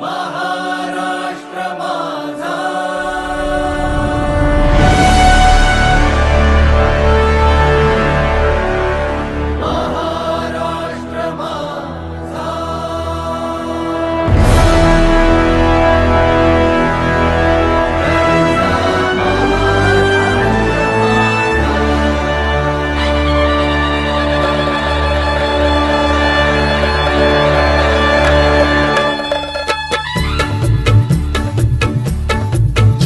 महाराष्ट्र माझा. महाराष्ट्र माझा.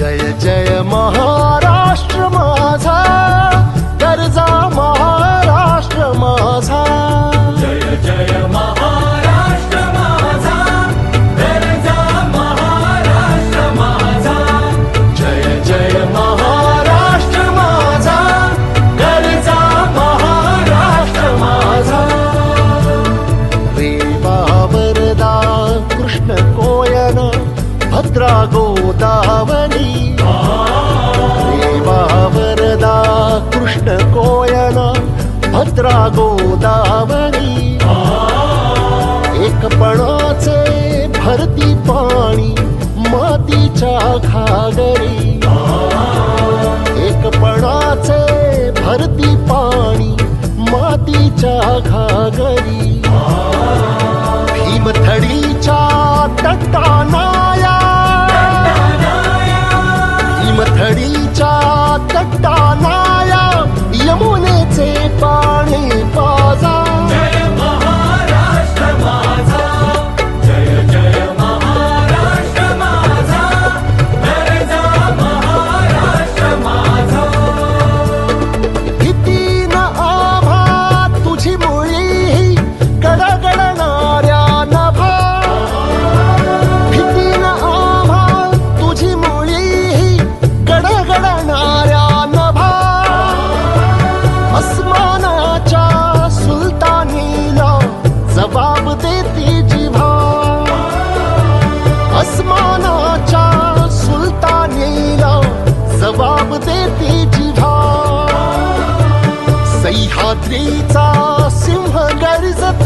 जय जय महाराष्ट्र माझा, गरजा महाराष्ट्र माझा. जय जय महाराष्ट्र माझा, गरजा महाराष्ट्र माझा. जय जय महाराष्ट्र माझा, गरजा महाराष्ट्र माझा. रेवा वरदा कृष्ण कोयना भद्रा गोदावरी. रेवा वरदा कृष्ण कोयना भद्रा गोदावरी. एकपणाचे भरती पाणी मातीच्या घागरी. एकपणाचे भरती पाणी मातीच्या घागरी. भीमथडीच्या तटानाया, भीमथडीच्या तटानाया यमुनेचे पाणी पाजा. जय महाराष्ट्र माझा, जय जय महाराष्ट्र माझा, गरजा महाराष्ट्र माझा. भीती न आम्हा तुझी मुळी गडगडणाऱ्या नभा. भीती न आम्हा तुझी मुळी गडगडणाऱ्या नभा. अस्मानाच्या सुलतानीला जबाब देती जिव्हा. अस्मानाच्या सुलतानीला जबाब देती जिव्हा. सह्याद्रीचा सिंह गर्जत,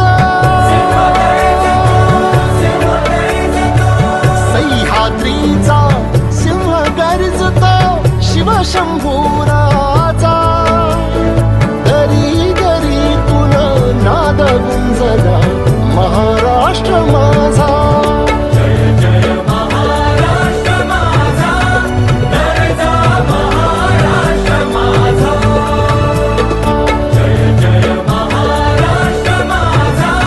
सह्याद्रीचा सिंह गर्जत शिवशंभूराजा. दरी दरीतून नाद गुंजला महाराष्ट्र.